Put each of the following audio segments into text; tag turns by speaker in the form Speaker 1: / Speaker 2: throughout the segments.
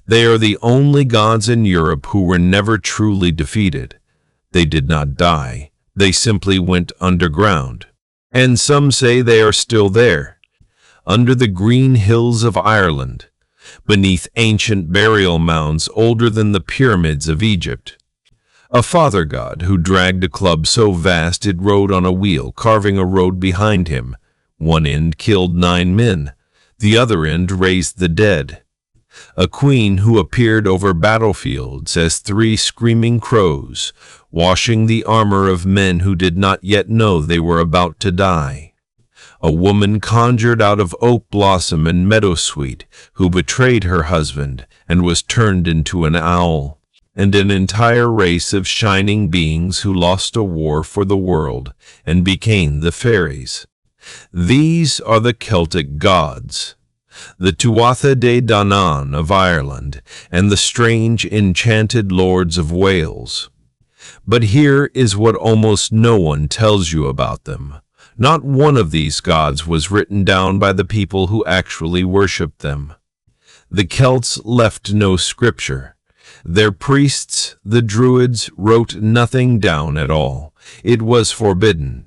Speaker 1: They are the only gods in Europe who were never truly defeated. They did not die. They simply went underground. And some say they are still there, under the green hills of Ireland, beneath ancient burial mounds older than the pyramids of Egypt. A father god who dragged a club so vast it rode on a wheel, carving a road behind him. One end killed 9 men, the other end raised the dead. A queen who appeared over battlefields as 3 screaming crows, washing the armor of men who did not yet know they were about to die. A woman conjured out of oak blossom and meadowsweet, who betrayed her husband and was turned into an owl. And an entire race of shining beings who lost a war for the world and became the fairies. These are the Celtic gods, the Tuatha Dé Danann of Ireland, and the strange enchanted lords of Wales. But here is what almost no one tells you about them. Not one of these gods was written down by the people who actually worshipped them. The Celts left no scripture. Their priests, the Druids, wrote nothing down at all. It was forbidden.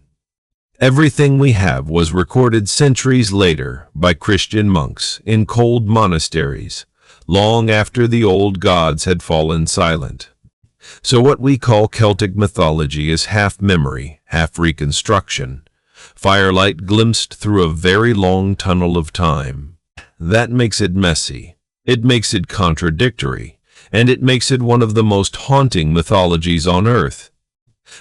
Speaker 1: Everything we have was recorded centuries later by Christian monks in cold monasteries, long after the old gods had fallen silent. So what we call Celtic mythology is half memory, half reconstruction. Firelight glimpsed through a very long tunnel of time. That makes it messy. It makes it contradictory. And it makes it one of the most haunting mythologies on earth.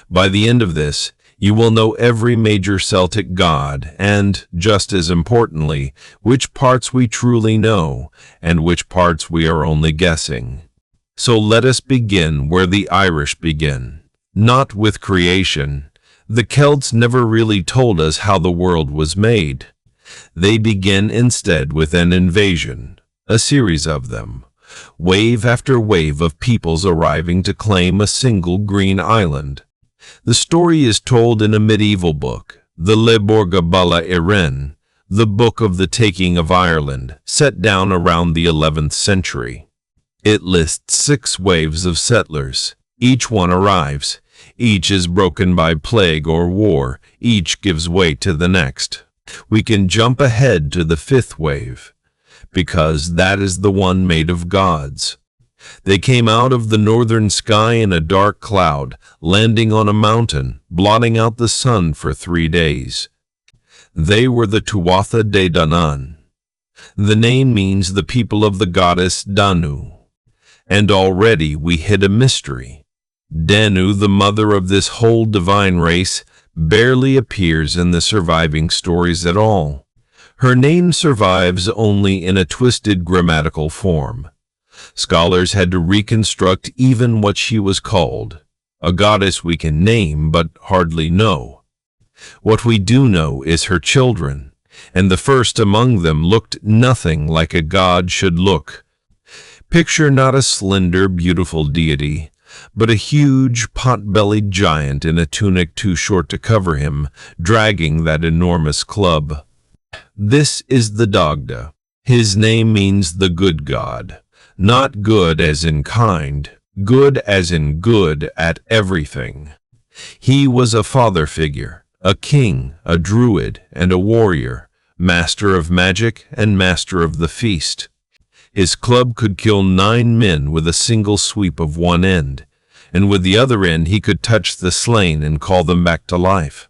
Speaker 1: By the end of this, you will know every major Celtic god and, just as importantly, which parts we truly know and which parts we are only guessing. So let us begin where the Irish begin. Not with creation. The Celts never really told us how the world was made. They begin instead with an invasion, a series of them. Wave after wave of peoples arriving to claim a single green island. The story is told in a medieval book, the Le Borga Balla Iren, the Book of the Taking of Ireland, set down around the 11th century. It lists 6 waves of settlers. Each one arrives. Each is broken by plague or war. Each gives way to the next. We can jump ahead to the 5th wave, because that is the one made of gods. They came out of the northern sky in a dark cloud, landing on a mountain, blotting out the sun for 3 days. They were the Tuatha Dé Danann. The name means the people of the goddess Danu. And already we hit a mystery. Danu, the mother of this whole divine race, barely appears in the surviving stories at all. Her name survives only in a twisted grammatical form. Scholars had to reconstruct even what she was called, a goddess we can name but hardly know. What we do know is her children, and the first among them looked nothing like a god should look. Picture not a slender, beautiful deity, but a huge, pot-bellied giant in a tunic too short to cover him, dragging that enormous club. This is the Dagda. His name means the good god. Not good as in kind, good as in good at everything. He was a father figure, a king, a druid, and a warrior, master of magic and master of the feast. His club could kill 9 men with a single sweep of one end, and with the other end he could touch the slain and call them back to life.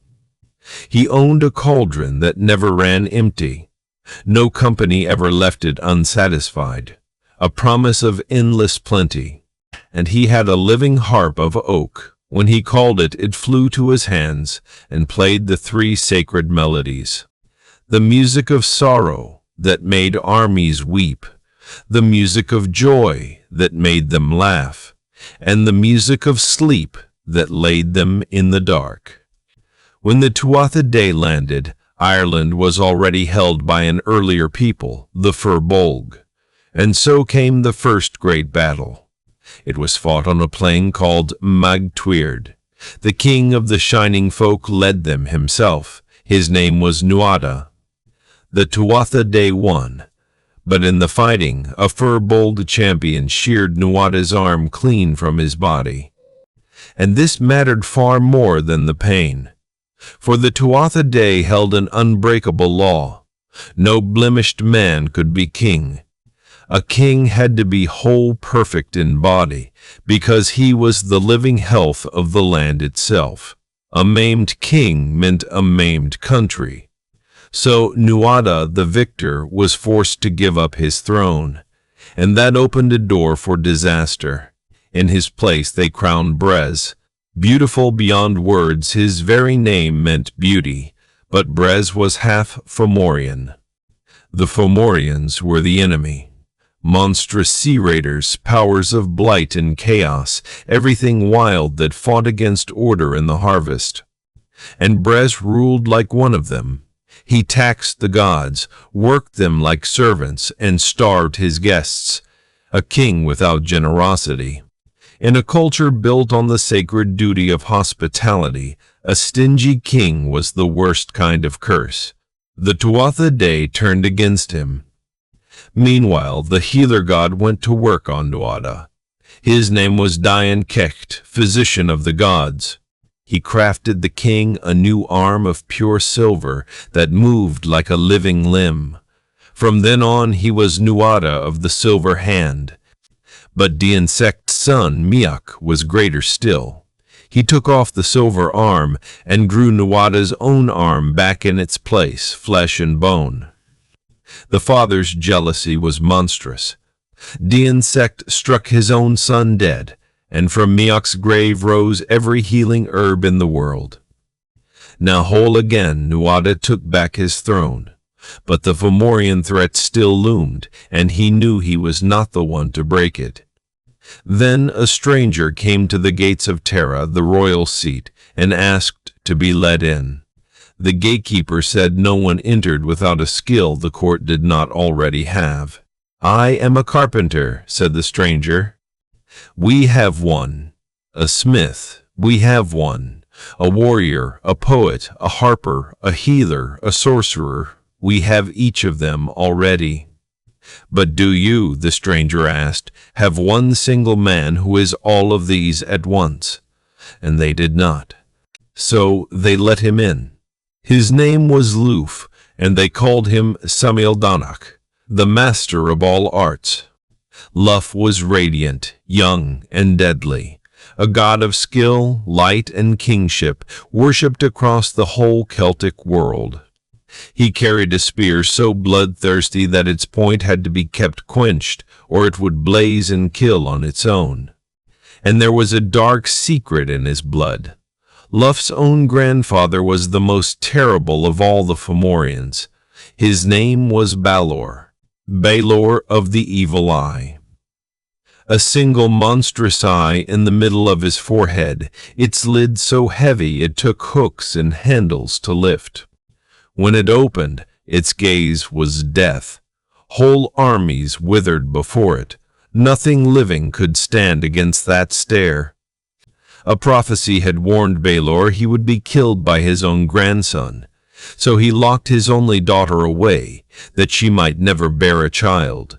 Speaker 1: He owned a cauldron that never ran empty. No company ever left it unsatisfied. A promise of endless plenty. And he had a living harp of oak. When he called it, it flew to his hands and played the 3 sacred melodies. The music of sorrow that made armies weep. The music of joy that made them laugh. And the music of sleep that laid them in the dark. When the Tuatha Dé landed, Ireland was already held by an earlier people, the Fir Bolg. And so came the first great battle. It was fought on a plain called Mag Tuired. The king of the shining folk led them himself. His name was Nuada. The Tuatha Dé won, But in the fighting, a fur-bold champion sheared Nuada's arm clean from his body. And this mattered far more than the pain. For the Tuatha Dé held an unbreakable law. No blemished man could be king. A king had to be whole perfect in body, because he was the living health of the land itself. A maimed king meant a maimed country. So Nuada, the victor, was forced to give up his throne, and that opened a door for disaster. In his place they crowned Bres. Beautiful beyond words, his very name meant beauty, but Bres was half Fomorian. The Fomorians were the enemy. Monstrous sea raiders, powers of blight and chaos, everything wild that fought against order in the harvest. And Bres ruled like one of them. He taxed the gods, worked them like servants, and starved his guests. A king without generosity. In a culture built on the sacred duty of hospitality, a stingy king was the worst kind of curse. The Tuatha Dé turned against him. Meanwhile, the healer god went to work on Nuada. His name was Dian Cecht, physician of the gods. He crafted the king a new arm of pure silver that moved like a living limb. From then on he was Nuada of the silver hand. But Dian Cecht's son, Miach, was greater still. He took off the silver arm and grew Nuada's own arm back in its place, flesh and bone. The father's jealousy was monstrous. Dian Cecht struck his own son dead, and from Miach's grave rose every healing herb in the world. Now whole again, Nuada took back his throne, but the Fomorian threat still loomed, and he knew he was not the one to break it. Then a stranger came to the gates of Tara, the royal seat, and asked to be let in. The gatekeeper said no one entered without a skill the court did not already have. "I am a carpenter," said the stranger. "We have one. A smith, we have one. A warrior, a poet, a harper, a healer, a sorcerer, we have each of them already." "But do you," the stranger asked, "have one single man who is all of these at once?" And they did not. So they let him in. His name was Lugh, and they called him Samiel Danach, the master of all arts. Lugh was radiant, young, and deadly, a god of skill, light, and kingship, worshipped across the whole Celtic world. He carried a spear so bloodthirsty that its point had to be kept quenched, or it would blaze and kill on its own. And there was a dark secret in his blood. Lugh's own grandfather was the most terrible of all the Fomorians. His name was Balor of the evil eye. A single monstrous eye in the middle of his forehead, its lid so heavy it took hooks and handles to lift. When it opened, its gaze was death. Whole armies withered before it. Nothing living could stand against that stare. A prophecy had warned Balor he would be killed by his own grandson, so he locked his only daughter away, that she might never bear a child.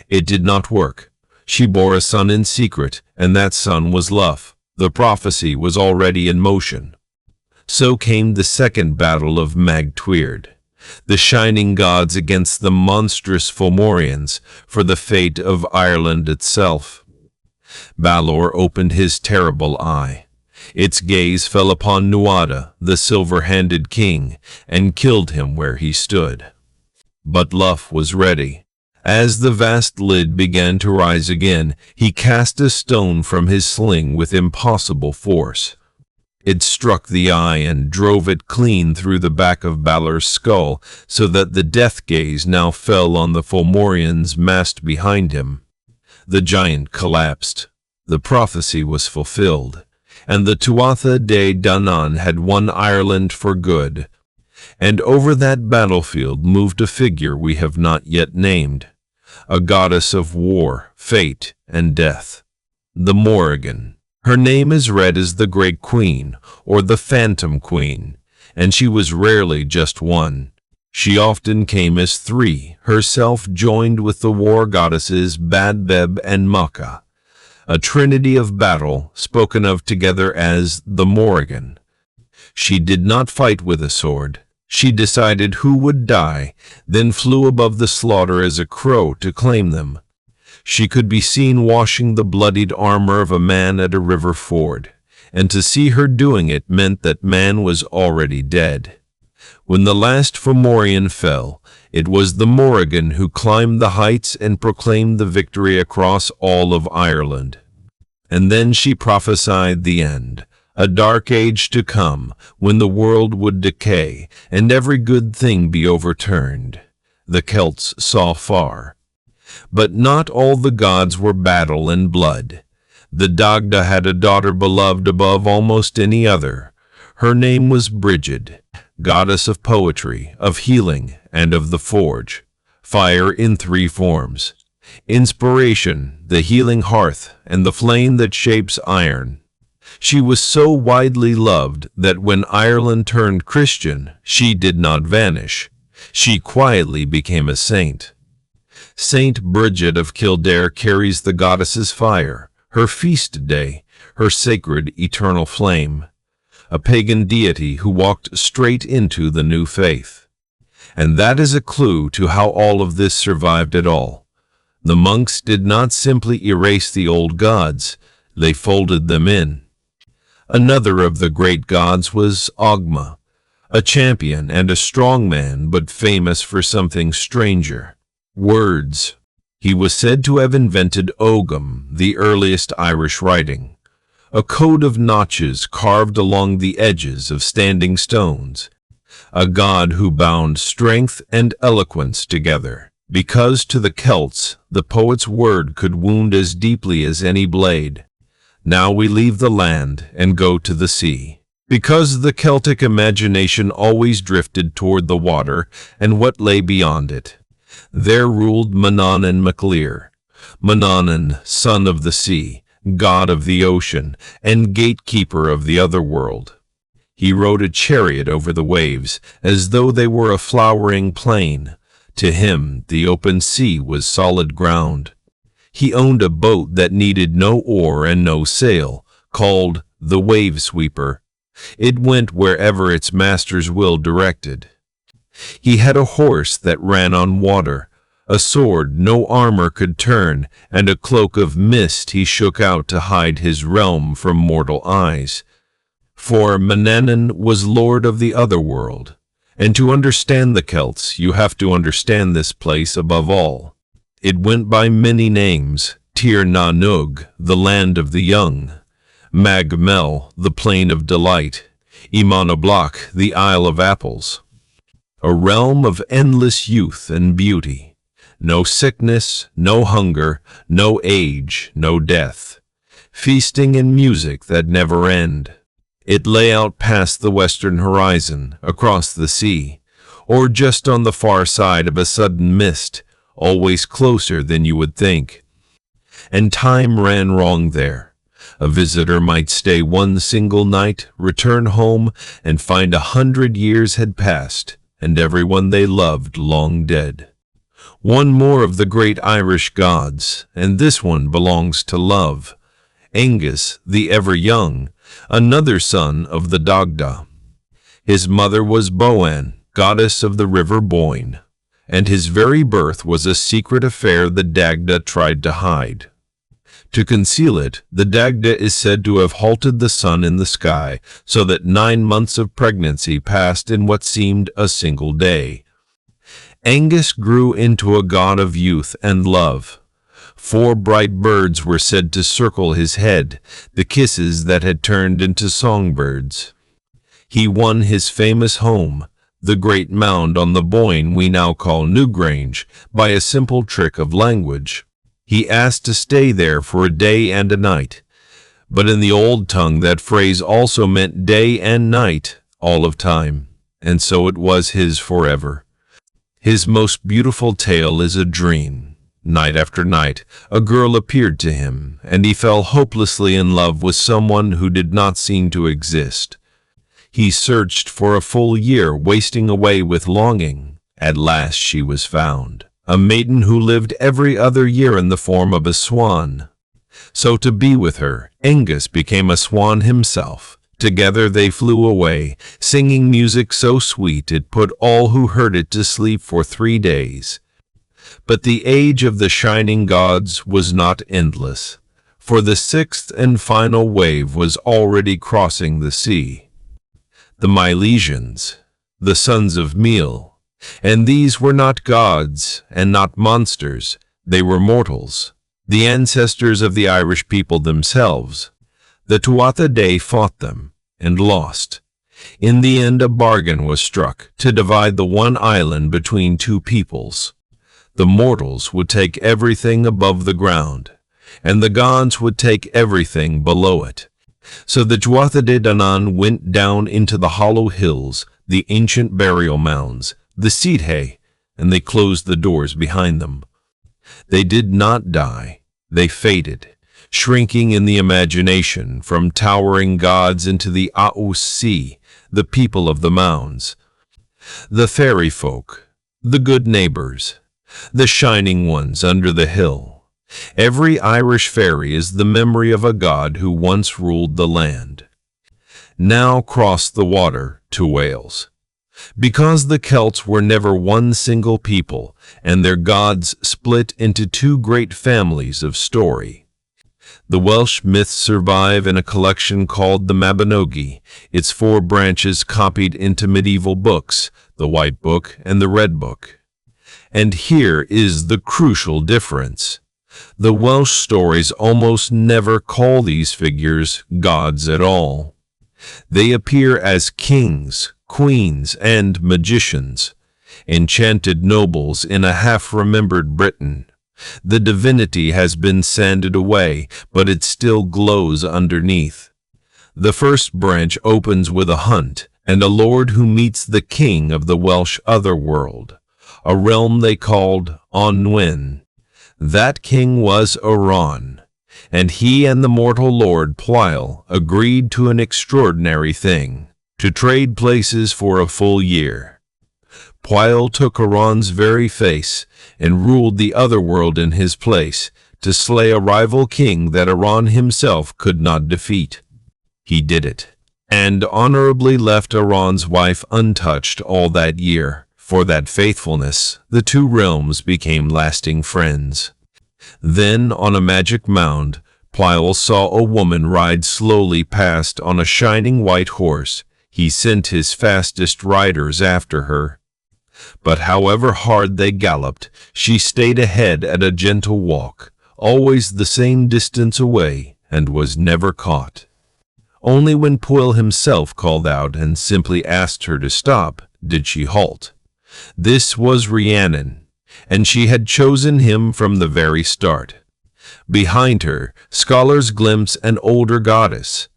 Speaker 1: It did not work. She bore a son in secret, and that son was Lugh. The prophecy was already in motion. So came the second battle of Mag Tuired, the shining gods against the monstrous Fomorians for the fate of Ireland itself. Balor opened his terrible eye. Its gaze fell upon Nuada, the silver-handed king, and killed him where he stood. But Lugh was ready. As the vast lid began to rise again, he cast a stone from his sling with impossible force. It struck the eye and drove it clean through the back of Balor's skull, so that the death gaze now fell on the Fomorians massed behind him. The giant collapsed. The prophecy was fulfilled, and the Tuatha Dé Danann had won Ireland for good. And over that battlefield moved a figure we have not yet named, a goddess of war, fate, and death, the Morrigan. Her name is read as the Great Queen, or the Phantom Queen, and she was rarely just one. She often came as three, herself joined with the war goddesses Badbeb and Maka, a trinity of battle spoken of together as the Morrigan. She did not fight with a sword. She decided who would die, then flew above the slaughter as a crow to claim them. She could be seen washing the bloodied armor of a man at a river ford, and to see her doing it meant that man was already dead. When the last Fomorian fell, it was the Morrigan who climbed the heights and proclaimed the victory across all of Ireland. And then she prophesied the end, a dark age to come, when the world would decay and every good thing be overturned. The Celts saw far. But not all the gods were battle and blood. The Dagda had a daughter beloved above almost any other. Her name was Brigid, goddess of poetry, of healing, and of the forge. Fire in three forms: inspiration, the healing hearth, and the flame that shapes iron. She was so widely loved that when Ireland turned Christian, she did not vanish. She quietly became a saint. Saint Brigid of Kildare carries the goddess's fire, her feast day, her sacred eternal flame, a pagan deity who walked straight into the new faith. And that is a clue to how all of this survived at all. The monks did not simply erase the old gods, they folded them in. Another of the great gods was Ogma, a champion and a strong man, but famous for something stranger: words. He was said to have invented Ogma, the earliest Irish writing, a code of notches carved along the edges of standing stones, a god who bound strength and eloquence together, because to the Celts the poet's word could wound as deeply as any blade. Now we leave the land and go to the sea, because the Celtic imagination always drifted toward the water and what lay beyond it. There ruled Manannan MacLear, Manannan, son of the sea, god of the ocean, and gatekeeper of the otherworld. He rode a chariot over the waves, as though they were a flowering plain. To him, the open sea was solid ground. He owned a boat that needed no oar and no sail, called the Wave Sweeper. It went wherever its master's will directed. He had a horse that ran on water, a sword no armor could turn, and a cloak of mist he shook out to hide his realm from mortal eyes. For Manannan was lord of the otherworld, and to understand the Celts you have to understand this place above all. It went by many names: Tir na Nug, the land of the young; Mag Mel, the plain of delight; Imanobloch, the Isle of Apples. A realm of endless youth and beauty. No sickness, no hunger, no age, no death. Feasting and music that never end. It lay out past the western horizon, across the sea, or just on the far side of a sudden mist, always closer than you would think. And time ran wrong there. A visitor might stay one single night, return home, and find 100 years had passed, and everyone they loved long dead. One more of the great Irish gods, and this one belongs to love. Angus, the ever-young, another son of the Dagda. His mother was Boann, goddess of the river Boyne, and his very birth was a secret affair the Dagda tried to hide. To conceal it, the Dagda is said to have halted the sun in the sky, so that 9 months of pregnancy passed in what seemed a single day. Angus grew into a god of youth and love. 4 bright birds were said to circle his head, the kisses that had turned into songbirds. He won his famous home, the great mound on the Boyne we now call Newgrange, by a simple trick of language. He asked to stay there for a day and a night, but in the old tongue that phrase also meant day and night, all of time, and so it was his forever. His most beautiful tale is a dream. Night after night, a girl appeared to him, and he fell hopelessly in love with someone who did not seem to exist. He searched for a full year, wasting away with longing, At last she was found, a maiden who lived every other year in the form of a swan. So to be with her, Angus became a swan himself. Together they flew away, singing music so sweet it put all who heard it to sleep for 3 days. But the age of the shining gods was not endless, for the 6th and final wave was already crossing the sea. The Milesians, the sons of Meal, and these were not gods and not monsters, they were mortals, the ancestors of the Irish people themselves. The Tuatha Dé fought them, and lost. In the end a bargain was struck to divide the one island between two peoples. The mortals would take everything above the ground, and the gods would take everything below it. So the Tuatha Dé Danann went down into the hollow hills, the ancient burial mounds, the Sidhe, and they closed the doors behind them. They did not die, they faded, shrinking in the imagination from towering gods into the Aus Sea, the people of the mounds. The fairy folk, the good neighbors, the shining ones under the hill. Every Irish fairy is the memory of a god who once ruled the land. Now crossed the water to Wales. Because the Celts were never one single people, and their gods split into two great families of story. The Welsh myths survive in a collection called the Mabinogi, its 4 branches copied into medieval books, the White Book and the Red Book. And here is the crucial difference. The Welsh stories almost never call these figures gods at all. They appear as kings, queens, and magicians, enchanted nobles in a half-remembered Britain. The divinity has been sanded away, but it still glows underneath. The first branch opens with a hunt, and a lord who meets the king of the Welsh otherworld, a realm they called Onwen. That king was Oran, and he and the mortal lord Pwyll agreed to an extraordinary thing, to trade places for a full year. Pwyll took Oran's very face and ruled the otherworld in his place, to slay a rival king that Oran himself could not defeat. He did it, and honorably left Oran's wife untouched all that year. For that faithfulness, the two realms became lasting friends. Then, on a magic mound, Pwyll saw a woman ride slowly past on a shining white horse. He sent his fastest riders after her. But however hard they galloped, she stayed ahead at a gentle walk, always the same distance away, and was never caught. Only when Pwyll himself called out and simply asked her to stop, did she halt. This was Rhiannon, and she had chosen him from the very start. Behind her, scholars glimpse an older goddess,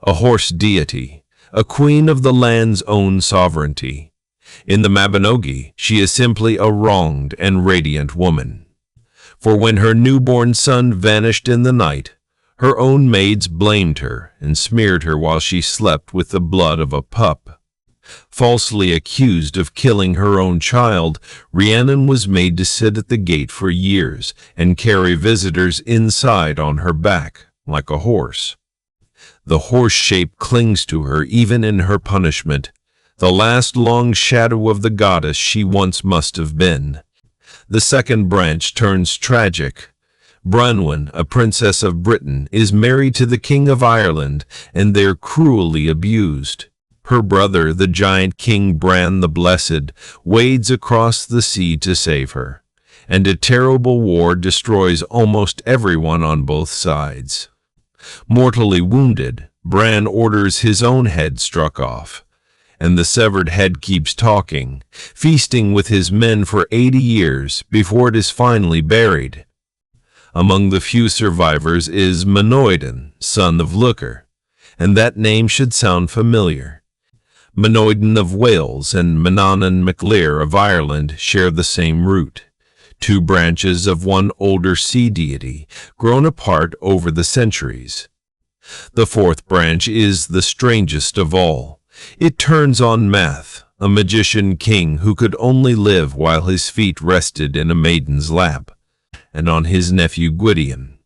Speaker 1: a horse deity, a queen of the land's own sovereignty. In the Mabinogi, she is simply a wronged and radiant woman. For when her newborn son vanished in the night, her own maids blamed her and smeared her while she slept with the blood of a pup. Falsely accused of killing her own child, Rhiannon was made to sit at the gate for years and carry visitors inside on her back, like a horse. The horse shape clings to her even in her punishment, the last long shadow of the goddess she once must have been. The second branch turns tragic. Branwen, a princess of Britain, is married to the King of Ireland, and they're cruelly abused. Her brother, the giant King Bran the Blessed, wades across the sea to save her, and a terrible war destroys almost everyone on both sides. Mortally wounded, Bran orders his own head struck off, and the severed head keeps talking, feasting with his men for 80 years before it is finally buried. Among the few survivors is Morrigan, son of Lugh, and that name should sound familiar. Morrigan of Wales and Manannan MacLear of Ireland share the same root, two branches of one older sea deity, grown apart over the centuries. The fourth branch is the strangest of all. It turns on math, a magician king who could only live while his feet rested in a maiden's lap, and on his nephew Gwydion,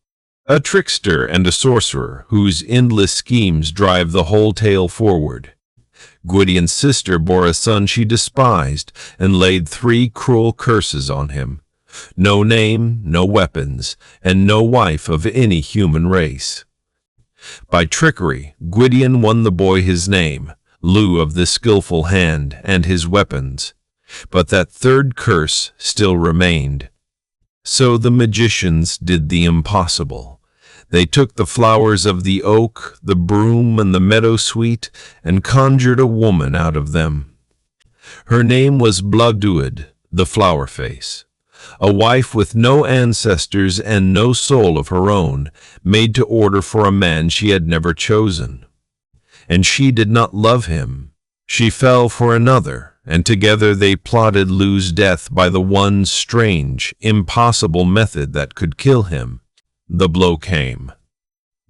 Speaker 1: a trickster and a sorcerer whose endless schemes drive the whole tale forward. Gwydion's sister bore a son she despised and laid 3 cruel curses on him: no name, no weapons, and no wife of any human race. By trickery, Gwydion won the boy his name, Lugh of the skillful hand, and his weapons. But that 3rd curse still remained. So the magicians did the impossible. They took the flowers of the oak, the broom, and the meadowsweet, and conjured a woman out of them. Her name was Blodeuwedd, the flower face, a wife with no ancestors and no soul of her own, made to order for a man she had never chosen. And she did not love him. She fell for another, and together they plotted Lugh's death by the one strange, impossible method that could kill him. The blow came.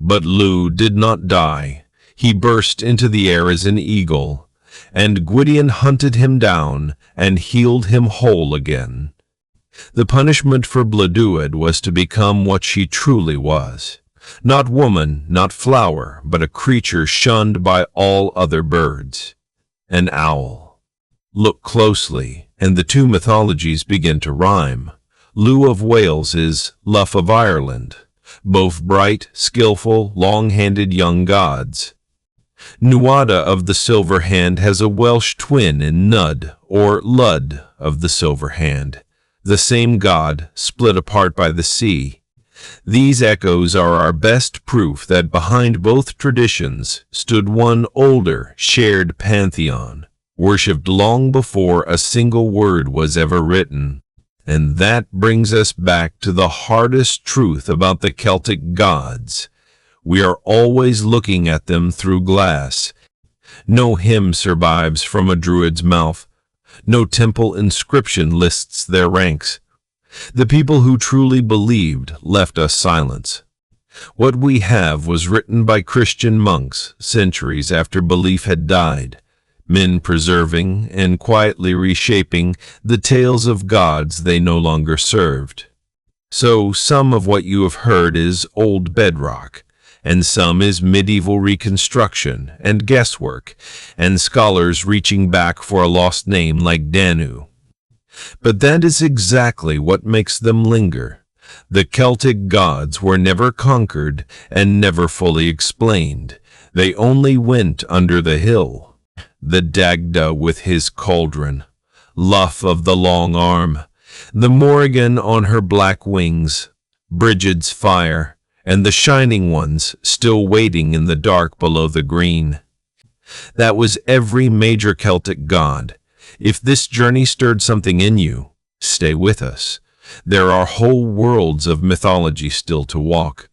Speaker 1: But Lugh did not die. He burst into the air as an eagle, and Gwydion hunted him down and healed him whole again. The punishment for Blodeuwedd was to become what she truly was. Not woman, not flower, but a creature shunned by all other birds. An owl. Look closely, and the 2 mythologies begin to rhyme. Lugh of Wales is Lugh of Ireland, both bright, skillful, long-handed young gods. Nuada of the Silver Hand has a Welsh twin in Nud, or Lud of the Silver Hand, the same god, split apart by the sea. These echoes are our best proof that behind both traditions stood one older, shared pantheon, worshipped long before a single word was ever written. And that brings us back to the hardest truth about the Celtic gods. We are always looking at them through glass. No hymn survives from a druid's mouth. No temple inscription lists their ranks. The people who truly believed left us silence. What we have was written by Christian monks centuries after belief had died, men preserving and quietly reshaping the tales of gods they no longer served. So some of what you have heard is old bedrock, and some is medieval reconstruction and guesswork, and scholars reaching back for a lost name like Danu. But that is exactly what makes them linger. The Celtic gods were never conquered and never fully explained. They only went under the hill. The Dagda with his cauldron, Lugh of the long arm, the Morrigan on her black wings, Brigid's fire, and the shining ones still waiting in the dark below the green. That was every major Celtic god. If this journey stirred something in you, stay with us. There are whole worlds of mythology still to walk.